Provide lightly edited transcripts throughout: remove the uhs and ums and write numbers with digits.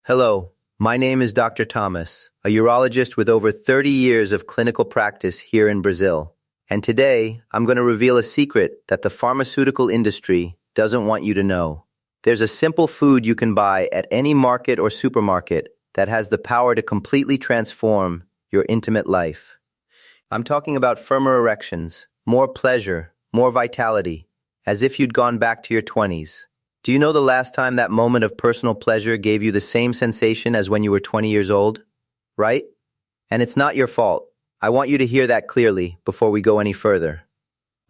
Hello, my name is Dr. Thomas, a urologist with over 30 years of clinical practice here in Brazil. And today, I'm going to reveal a secret that the pharmaceutical industry doesn't want you to know. There's a simple food you can buy at any market or supermarket that has the power to completely transform your intimate life. I'm talking about firmer erections, more pleasure, more vitality, as if you'd gone back to your 20s. Do you know the last time that moment of personal pleasure gave you the same sensation as when you were 20 years old? Right? And it's not your fault. I want you to hear that clearly before we go any further.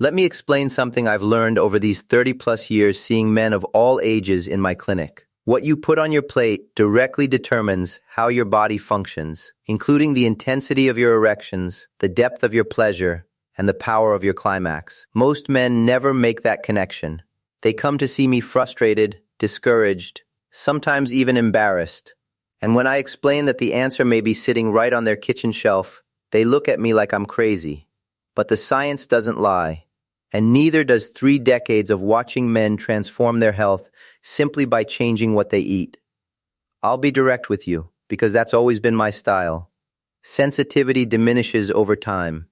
Let me explain something I've learned over these 30-plus years seeing men of all ages in my clinic. What you put on your plate directly determines how your body functions, including the intensity of your erections, the depth of your pleasure, and the power of your climax. Most men never make that connection. They come to see me frustrated, discouraged, sometimes even embarrassed. And when I explain that the answer may be sitting right on their kitchen shelf, they look at me like I'm crazy. But the science doesn't lie, and neither does 3 decades of watching men transform their health simply by changing what they eat. I'll be direct with you, because that's always been my style. Sensitivity diminishes over time.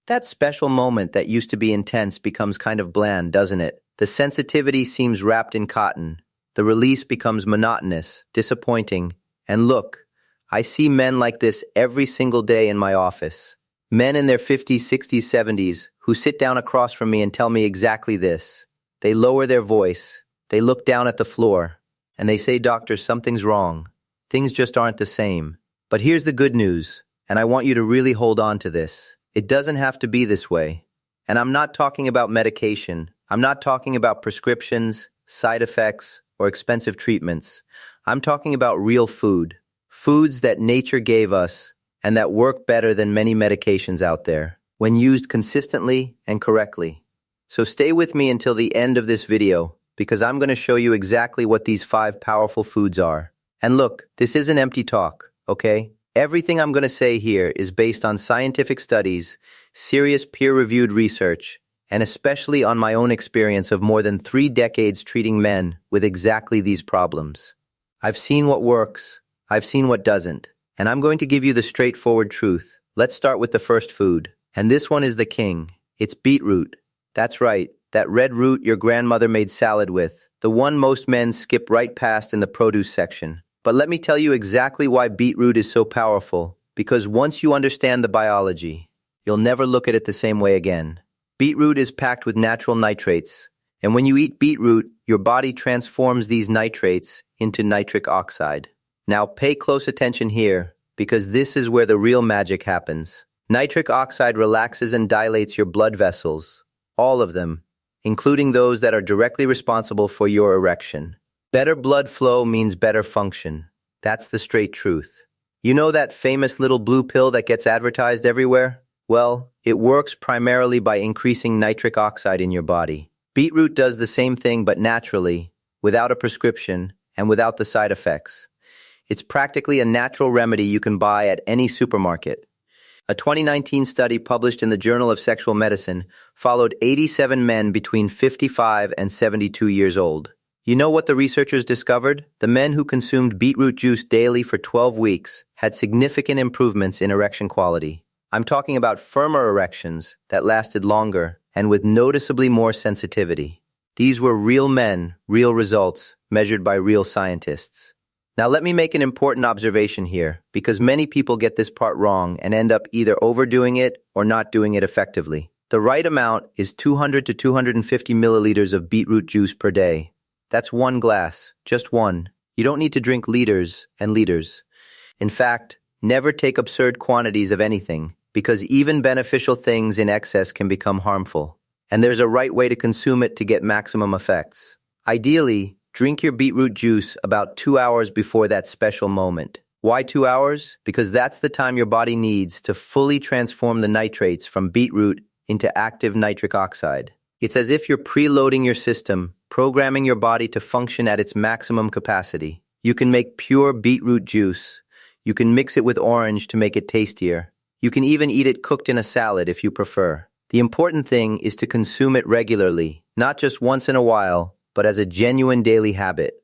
That special moment that used to be intense becomes kind of bland, doesn't it? The sensitivity seems wrapped in cotton. The release becomes monotonous, disappointing. And look, I see men like this every single day in my office. Men in their 50s, 60s, 70s who sit down across from me and tell me exactly this. They lower their voice, they look down at the floor, and they say, "Doctor, something's wrong. Things just aren't the same." But here's the good news, and I want you to really hold on to this. It doesn't have to be this way. And I'm not talking about medication. I'm not talking about prescriptions, side effects, or expensive treatments. I'm talking about real food. Foods that nature gave us and that work better than many medications out there when used consistently and correctly. So stay with me until the end of this video because I'm going to show you exactly what these 5 powerful foods are. And look, this isn't empty talk, okay? Everything I'm going to say here is based on scientific studies, serious peer-reviewed research, and especially on my own experience of more than 3 decades treating men with exactly these problems. I've seen what works, I've seen what doesn't, and I'm going to give you the straightforward truth. Let's start with the first food, and this one is the king. It's beetroot. That's right, that red root your grandmother made salad with, the one most men skip right past in the produce section. But let me tell you exactly why beetroot is so powerful, because once you understand the biology, you'll never look at it the same way again. Beetroot is packed with natural nitrates, and when you eat beetroot, your body transforms these nitrates into nitric oxide. Now pay close attention here, because this is where the real magic happens. Nitric oxide relaxes and dilates your blood vessels, all of them, including those that are directly responsible for your erection. Better blood flow means better function. That's the straight truth. You know that famous little blue pill that gets advertised everywhere? Well, it works primarily by increasing nitric oxide in your body. Beetroot does the same thing but naturally, without a prescription, and without the side effects. It's practically a natural remedy you can buy at any supermarket. A 2019 study published in the Journal of Sexual Medicine followed 87 men between 55 and 72 years old. You know what the researchers discovered? The men who consumed beetroot juice daily for 12 weeks had significant improvements in erection quality. I'm talking about firmer erections that lasted longer and with noticeably more sensitivity. These were real men, real results, measured by real scientists. Now let me make an important observation here, because many people get this part wrong and end up either overdoing it or not doing it effectively. The right amount is 200 to 250 milliliters of beetroot juice per day. That's 1 glass, just one. You don't need to drink liters and liters. In fact, never take absurd quantities of anything, because even beneficial things in excess can become harmful. And there's a right way to consume it to get maximum effects. Ideally, drink your beetroot juice about 2 hours before that special moment. Why 2 hours? Because that's the time your body needs to fully transform the nitrates from beetroot into active nitric oxide. It's as if you're preloading your system, programming your body to function at its maximum capacity. You can make pure beetroot juice. You can mix it with orange to make it tastier. You can even eat it cooked in a salad if you prefer. The important thing is to consume it regularly, not just once in a while, but as a genuine daily habit.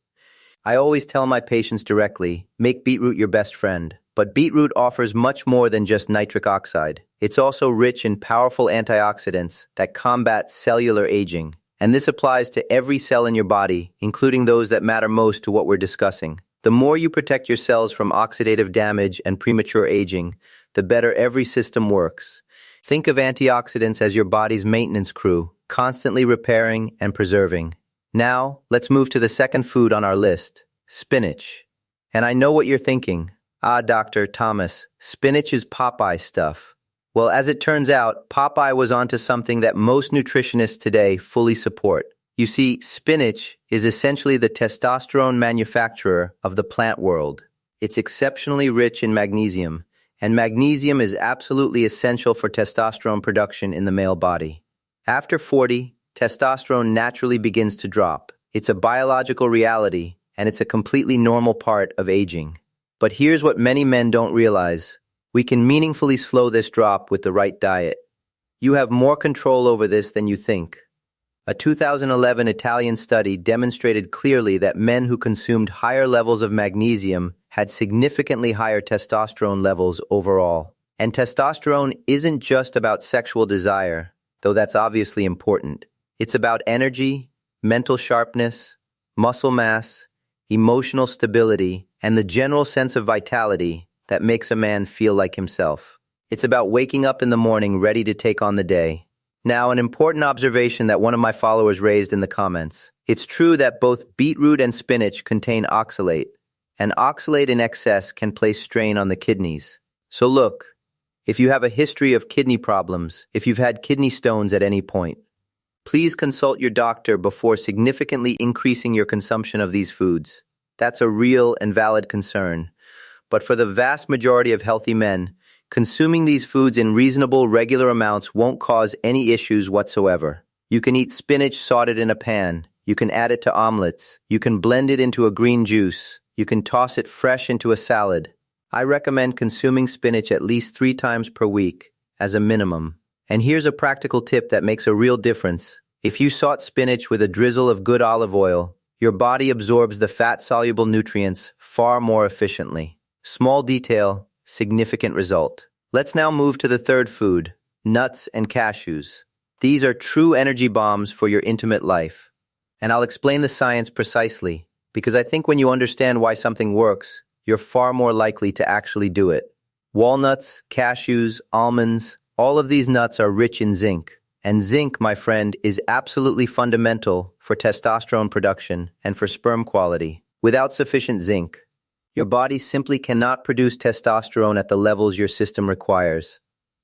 I always tell my patients directly, make beetroot your best friend. But beetroot offers much more than just nitric oxide. It's also rich in powerful antioxidants that combat cellular aging. And this applies to every cell in your body, including those that matter most to what we're discussing. The more you protect your cells from oxidative damage and premature aging, the better every system works. Think of antioxidants as your body's maintenance crew, constantly repairing and preserving. Now, let's move to the second food on our list, spinach. And I know what you're thinking. Ah, Dr. Thomas, spinach is Popeye stuff. Well, as it turns out, Popeye was onto something that most nutritionists today fully support. You see, spinach is essentially the testosterone manufacturer of the plant world. It's exceptionally rich in magnesium, and magnesium is absolutely essential for testosterone production in the male body. After 40, testosterone naturally begins to drop. It's a biological reality, and it's a completely normal part of aging. But here's what many men don't realize. We can meaningfully slow this drop with the right diet. You have more control over this than you think. A 2011 Italian study demonstrated clearly that men who consumed higher levels of magnesium had significantly higher testosterone levels overall. And testosterone isn't just about sexual desire, though that's obviously important. It's about energy, mental sharpness, muscle mass, emotional stability, and the general sense of vitality that makes a man feel like himself. It's about waking up in the morning ready to take on the day. Now, an important observation that one of my followers raised in the comments. It's true that both beetroot and spinach contain oxalate, and oxalate in excess can place strain on the kidneys. So look, if you have a history of kidney problems, if you've had kidney stones at any point, please consult your doctor before significantly increasing your consumption of these foods. That's a real and valid concern. But for the vast majority of healthy men, consuming these foods in reasonable, regular amounts won't cause any issues whatsoever. You can eat spinach sauteed in a pan. You can add it to omelets. You can blend it into a green juice. You can toss it fresh into a salad. I recommend consuming spinach at least 3 times per week, as a minimum. And here's a practical tip that makes a real difference. If you saute spinach with a drizzle of good olive oil, your body absorbs the fat-soluble nutrients far more efficiently. Small detail, significant result. Let's now move to the third food, nuts and cashews. These are true energy bombs for your intimate life. And I'll explain the science precisely, because I think when you understand why something works, you're far more likely to actually do it. Walnuts, cashews, almonds, all of these nuts are rich in zinc. And zinc, my friend, is absolutely fundamental for testosterone production and for sperm quality. Without sufficient zinc, your body simply cannot produce testosterone at the levels your system requires.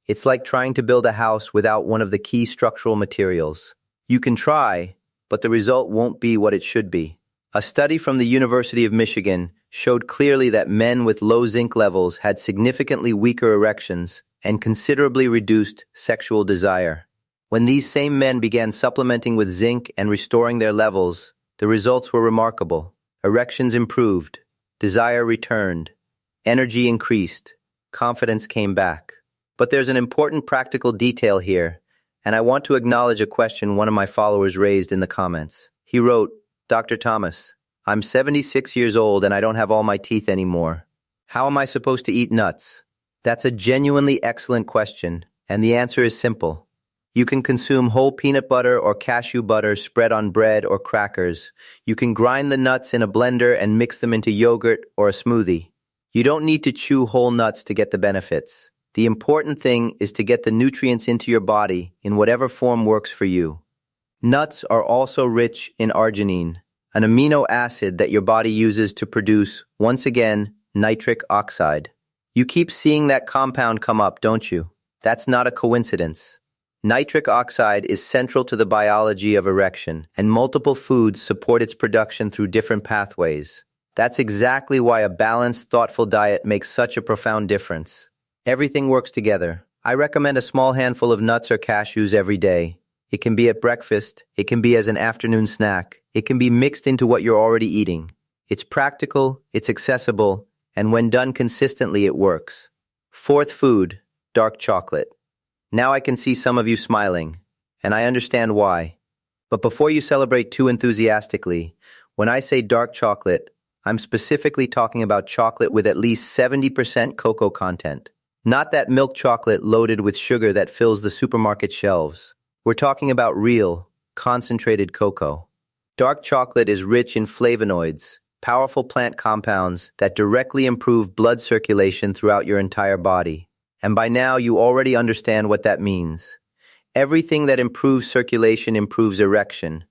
It's like trying to build a house without one of the key structural materials. You can try, but the result won't be what it should be. A study from the University of Michigan showed clearly that men with low zinc levels had significantly weaker erections and considerably reduced sexual desire. When these same men began supplementing with zinc and restoring their levels, the results were remarkable. Erections improved. Desire returned, energy increased, confidence came back. But there's an important practical detail here, and I want to acknowledge a question one of my followers raised in the comments. He wrote, Dr. Thomas, I'm 76 years old and I don't have all my teeth anymore. How am I supposed to eat nuts? That's a genuinely excellent question, and the answer is simple. You can consume whole peanut butter or cashew butter spread on bread or crackers. You can grind the nuts in a blender and mix them into yogurt or a smoothie. You don't need to chew whole nuts to get the benefits. The important thing is to get the nutrients into your body in whatever form works for you. Nuts are also rich in arginine, an amino acid that your body uses to produce, once again, nitric oxide. You keep seeing that compound come up, don't you? That's not a coincidence. Nitric oxide is central to the biology of erection, and multiple foods support its production through different pathways. That's exactly why a balanced, thoughtful diet makes such a profound difference. Everything works together. I recommend a small handful of nuts or cashews every day. It can be at breakfast, it can be as an afternoon snack, it can be mixed into what you're already eating. It's practical, it's accessible, and when done consistently, it works. Fourth food, dark chocolate. Now I can see some of you smiling, and I understand why. But before you celebrate too enthusiastically, when I say dark chocolate, I'm specifically talking about chocolate with at least 70% cocoa content. Not that milk chocolate loaded with sugar that fills the supermarket shelves. We're talking about real, concentrated cocoa. Dark chocolate is rich in flavonoids, powerful plant compounds that directly improve blood circulation throughout your entire body. And by now, you already understand what that means. Everything that improves circulation improves erection.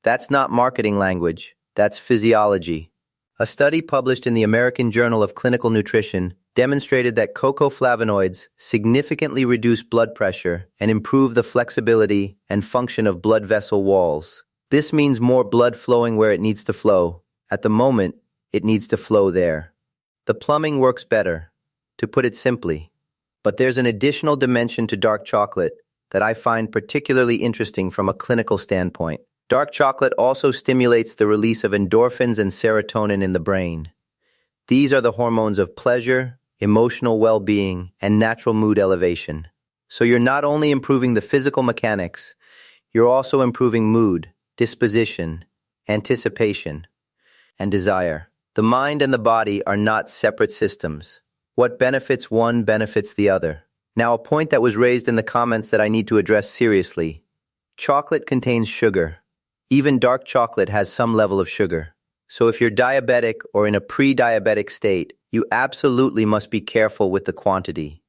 That's not marketing language, that's physiology. A study published in the American Journal of Clinical Nutrition demonstrated that cocoa flavonoids significantly reduce blood pressure and improve the flexibility and function of blood vessel walls. This means more blood flowing where it needs to flow. At the moment, it needs to flow there. The plumbing works better, to put it simply. But there's an additional dimension to dark chocolate that I find particularly interesting from a clinical standpoint. Dark chocolate also stimulates the release of endorphins and serotonin in the brain. These are the hormones of pleasure, emotional well-being, and natural mood elevation. So you're not only improving the physical mechanics, you're also improving mood, disposition, anticipation, and desire. The mind and the body are not separate systems. What benefits one benefits the other. Now, a point that was raised in the comments that I need to address seriously. Chocolate contains sugar. Even dark chocolate has some level of sugar. So if you're diabetic or in a pre-diabetic state, you absolutely must be careful with the quantity.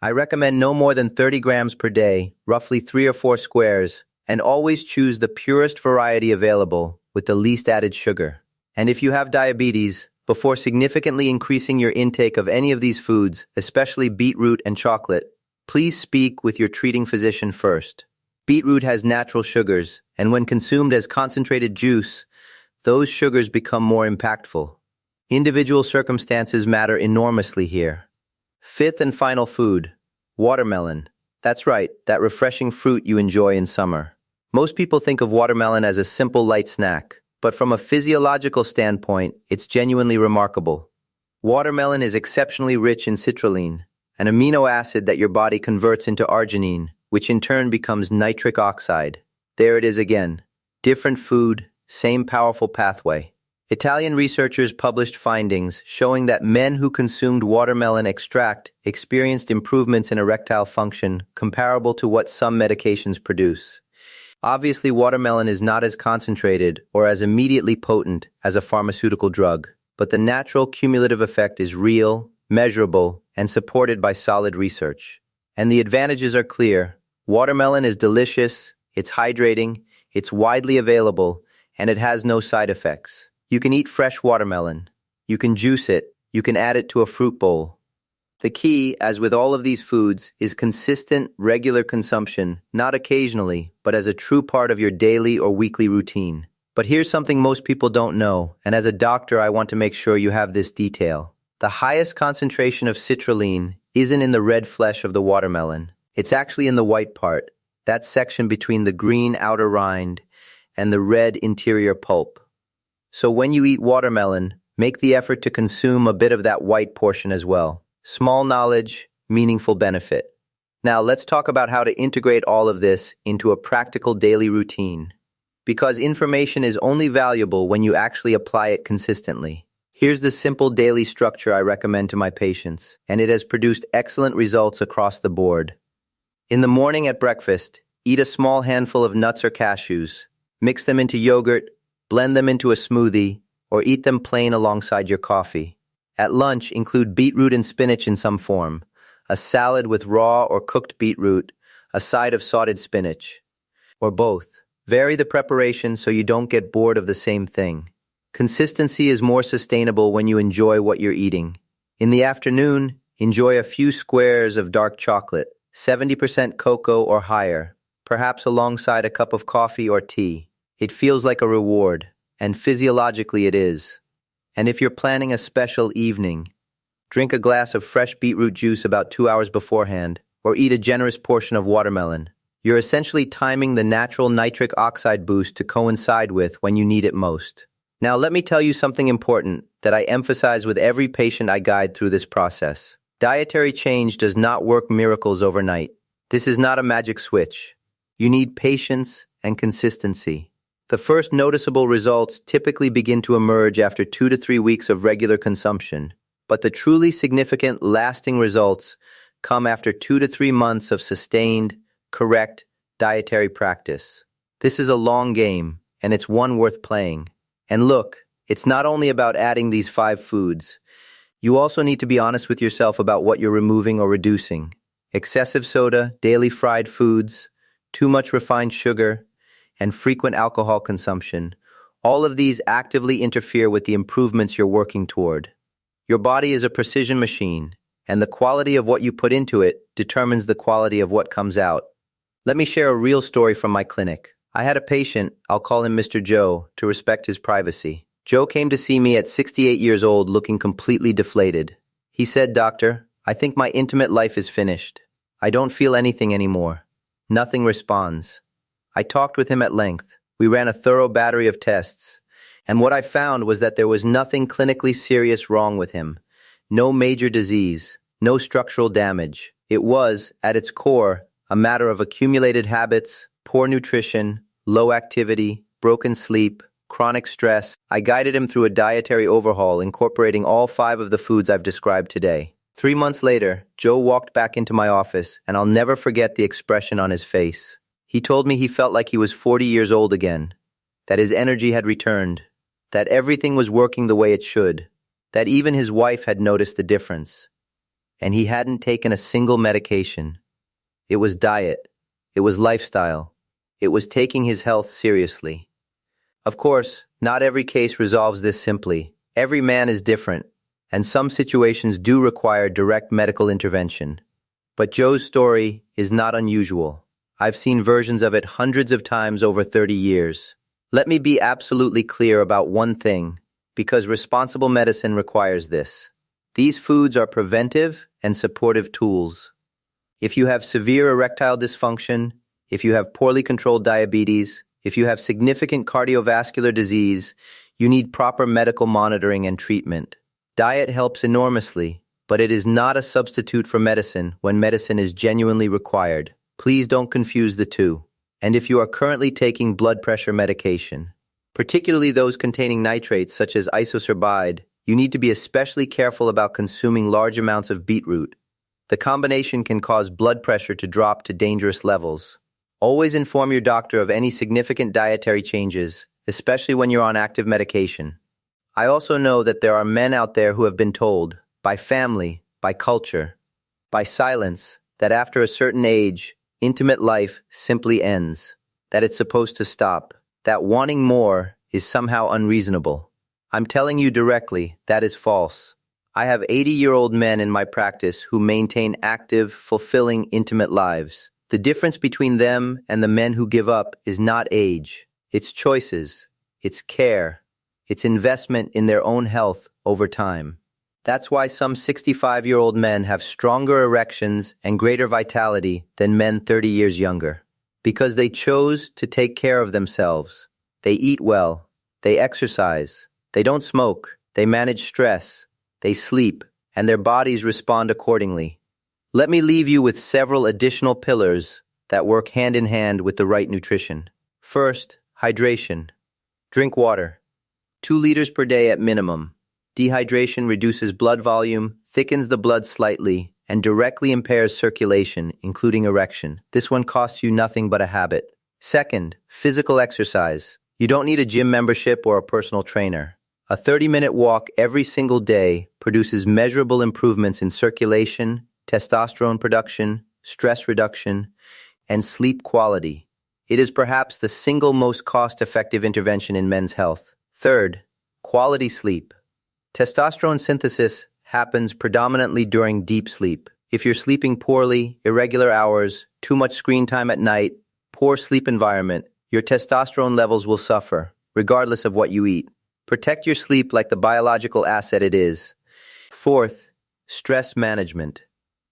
I recommend no more than 30 grams per day, roughly 3 or 4 squares, and always choose the purest variety available with the least added sugar. And if you have diabetes, before significantly increasing your intake of any of these foods, especially beetroot and chocolate, please speak with your treating physician first. Beetroot has natural sugars, and when consumed as concentrated juice, those sugars become more impactful. Individual circumstances matter enormously here. Fifth and final food, watermelon. That's right, that refreshing fruit you enjoy in summer. Most people think of watermelon as a simple light snack, but from a physiological standpoint, it's genuinely remarkable. Watermelon is exceptionally rich in citrulline, an amino acid that your body converts into arginine, which in turn becomes nitric oxide. There it is again. Different food, same powerful pathway. Italian researchers published findings showing that men who consumed watermelon extract experienced improvements in erectile function comparable to what some medications produce. Obviously, watermelon is not as concentrated or as immediately potent as a pharmaceutical drug, but the natural cumulative effect is real, measurable, and supported by solid research. And the advantages are clear. Watermelon is delicious, it's hydrating, it's widely available, and it has no side effects. You can eat fresh watermelon. You can juice it. You can add it to a fruit bowl. The key, as with all of these foods, is consistent, regular consumption, not occasionally, but as a true part of your daily or weekly routine. But here's something most people don't know, and as a doctor, I want to make sure you have this detail. The highest concentration of citrulline isn't in the red flesh of the watermelon. It's actually in the white part, that section between the green outer rind and the red interior pulp. So when you eat watermelon, make the effort to consume a bit of that white portion as well. Small knowledge, meaningful benefit. Now let's talk about how to integrate all of this into a practical daily routine. Because information is only valuable when you actually apply it consistently. Here's the simple daily structure I recommend to my patients, and it has produced excellent results across the board. In the morning at breakfast, eat a small handful of nuts or cashews. Mix them into yogurt, blend them into a smoothie, or eat them plain alongside your coffee. At lunch, include beetroot and spinach in some form, a salad with raw or cooked beetroot, a side of sauteed spinach, or both. Vary the preparation so you don't get bored of the same thing. Consistency is more sustainable when you enjoy what you're eating. In the afternoon, enjoy a few squares of dark chocolate, 70% cocoa or higher, perhaps alongside a cup of coffee or tea. It feels like a reward, and physiologically it is. And if you're planning a special evening, drink a glass of fresh beetroot juice about 2 hours beforehand, or eat a generous portion of watermelon. You're essentially timing the natural nitric oxide boost to coincide with when you need it most. Now let me tell you something important that I emphasize with every patient I guide through this process. Dietary change does not work miracles overnight. This is not a magic switch. You need patience and consistency. The first noticeable results typically begin to emerge after 2 to 3 weeks of regular consumption, but the truly significant, lasting results come after 2 to 3 months of sustained, correct dietary practice. This is a long game, and it's one worth playing. And look, it's not only about adding these 5 foods. You also need to be honest with yourself about what you're removing or reducing. Excessive soda, daily fried foods, too much refined sugar, and frequent alcohol consumption, all of these actively interfere with the improvements you're working toward. Your body is a precision machine, and the quality of what you put into it determines the quality of what comes out. Let me share a real story from my clinic. I had a patient, I'll call him Mr. Joe, to respect his privacy. Joe came to see me at 68 years old looking completely deflated. He said, "Doctor, I think my intimate life is finished. I don't feel anything anymore." Nothing responds. I talked with him at length. We ran a thorough battery of tests, and what I found was that there was nothing clinically serious wrong with him. No major disease, no structural damage. It was, at its core, a matter of accumulated habits, poor nutrition, low activity, broken sleep, chronic stress. I guided him through a dietary overhaul incorporating all 5 of the foods I've described today. 3 months later, Joe walked back into my office, and I'll never forget the expression on his face. He told me he felt like he was 40 years old again, that his energy had returned, that everything was working the way it should, that even his wife had noticed the difference, and he hadn't taken a single medication. It was diet. It was lifestyle. It was taking his health seriously. Of course, not every case resolves this simply. Every man is different, and some situations do require direct medical intervention. But Joe's story is not unusual. I've seen versions of it hundreds of times over 30 years. Let me be absolutely clear about one thing, because responsible medicine requires this. These foods are preventive and supportive tools. If you have severe erectile dysfunction, if you have poorly controlled diabetes, if you have significant cardiovascular disease, you need proper medical monitoring and treatment. Diet helps enormously, but it is not a substitute for medicine when medicine is genuinely required. Please don't confuse the two. And if you are currently taking blood pressure medication, particularly those containing nitrates such as isosorbide, you need to be especially careful about consuming large amounts of beetroot. The combination can cause blood pressure to drop to dangerous levels. Always inform your doctor of any significant dietary changes, especially when you're on active medication. I also know that there are men out there who have been told, by family, by culture, by silence, that after a certain age, intimate life simply ends, that it's supposed to stop, that wanting more is somehow unreasonable. I'm telling you directly, that is false. I have 80-year-old men in my practice who maintain active, fulfilling, intimate lives. The difference between them and the men who give up is not age. It's choices. It's care. It's investment in their own health over time. That's why some 65-year-old men have stronger erections and greater vitality than men 30 years younger. Because they chose to take care of themselves. They eat well. They exercise. They don't smoke. They manage stress. They sleep. And their bodies respond accordingly. Let me leave you with several additional pillars that work hand in hand with the right nutrition. First, hydration. Drink water. 2 liters per day at minimum. Dehydration reduces blood volume, thickens the blood slightly, and directly impairs circulation, including erection. This one costs you nothing but a habit. Second, physical exercise. You don't need a gym membership or a personal trainer. A 30-minute walk every single day produces measurable improvements in circulation, testosterone production, stress reduction, and sleep quality. It is perhaps the single most cost-effective intervention in men's health. Third, quality sleep. Testosterone synthesis happens predominantly during deep sleep. If you're sleeping poorly, irregular hours, too much screen time at night, poor sleep environment, your testosterone levels will suffer, regardless of what you eat. Protect your sleep like the biological asset it is. Fourth, stress management.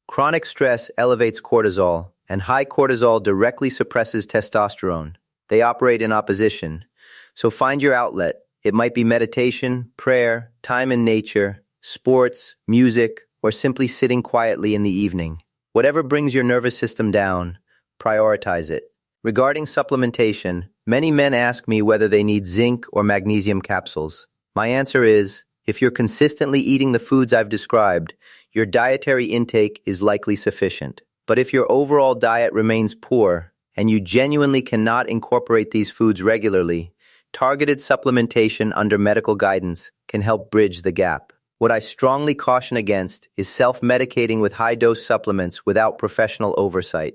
Chronic stress elevates cortisol, and high cortisol directly suppresses testosterone. They operate in opposition. So find your outlet. It might be meditation, prayer, time in nature, sports, music, or simply sitting quietly in the evening. Whatever brings your nervous system down, prioritize it. Regarding supplementation, Many men ask me whether they need zinc or magnesium capsules. My answer is, if you're consistently eating the foods I've described, your dietary intake is likely sufficient. But if your overall diet remains poor, and you genuinely cannot incorporate these foods regularly, targeted supplementation under medical guidance can help bridge the gap. What I strongly caution against is self-medicating with high-dose supplements without professional oversight.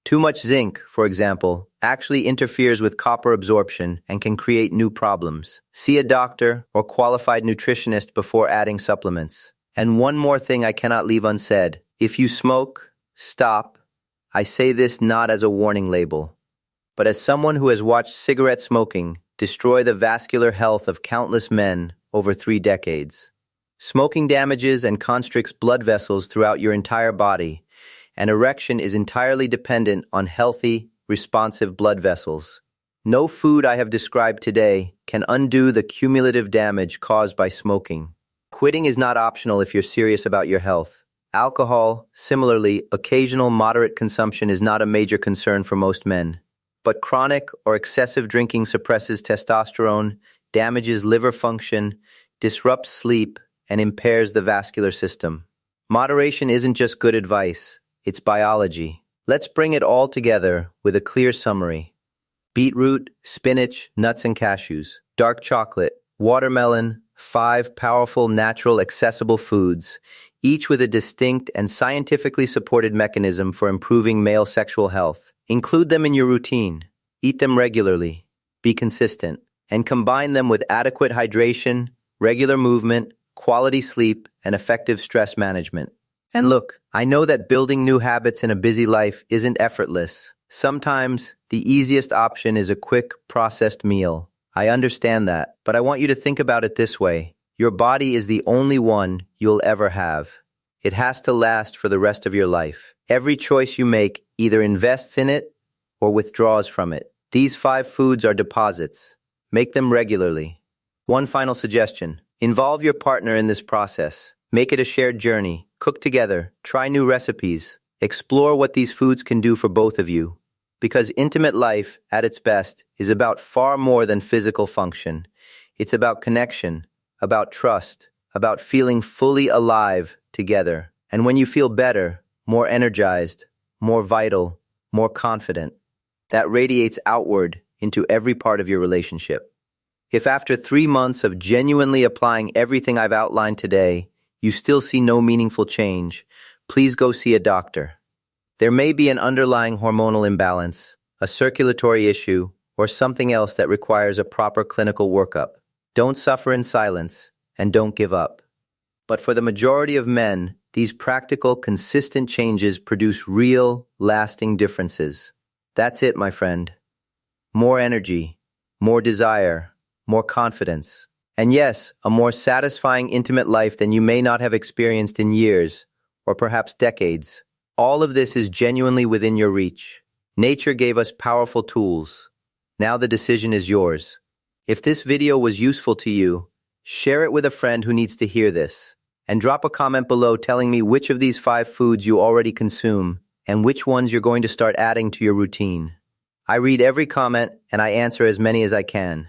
Too much zinc, for example, actually interferes with copper absorption and can create new problems. See a doctor or qualified nutritionist before adding supplements. And one more thing I cannot leave unsaid. If you smoke, stop. I say this not as a warning label, but as someone who has watched cigarette smoking destroy the vascular health of countless men over 3 decades. Smoking damages and constricts blood vessels throughout your entire body, and erection is entirely dependent on healthy, responsive blood vessels. No food I have described today can undo the cumulative damage caused by smoking. Quitting is not optional if you're serious about your health. Alcohol, similarly, occasional moderate consumption is not a major concern for most men. But chronic or excessive drinking suppresses testosterone, damages liver function, disrupts sleep, and impairs the vascular system. Moderation isn't just good advice, it's biology. Let's bring it all together with a clear summary. Beetroot, spinach, nuts and cashews, dark chocolate, watermelon, 5 powerful, natural, accessible foods, each with a distinct and scientifically supported mechanism for improving male sexual health. Include them in your routine. Eat them regularly. Be consistent. And combine them with adequate hydration, regular movement, quality sleep, and effective stress management. And look, I know that building new habits in a busy life isn't effortless. Sometimes, the easiest option is a quick, processed meal. I understand that, but I want you to think about it this way. Your body is the only one you'll ever have. It has to last for the rest of your life. Every choice you make either invests in it or withdraws from it. These 5 foods are deposits. Make them regularly. One final suggestion. Involve your partner in this process. Make it a shared journey. Cook together. Try new recipes. Explore what these foods can do for both of you. Because intimate life, at its best, is about far more than physical function. It's about connection, about trust, about feeling fully alive together. And when you feel better, more energized, more vital, more confident, that radiates outward into every part of your relationship. If after 3 months of genuinely applying everything I've outlined today, you still see no meaningful change, please go see a doctor. There may be an underlying hormonal imbalance, a circulatory issue, or something else that requires a proper clinical workup. Don't suffer in silence, and don't give up. But for the majority of men, these practical, consistent changes produce real, lasting differences. That's it, my friend. More energy, more desire, more confidence. And yes, a more satisfying, intimate life than you may not have experienced in years, or perhaps decades. All of this is genuinely within your reach. Nature gave us powerful tools. Now the decision is yours. If this video was useful to you, share it with a friend who needs to hear this. And drop a comment below telling me which of these 5 foods you already consume and which ones you're going to start adding to your routine. I read every comment and I answer as many as I can.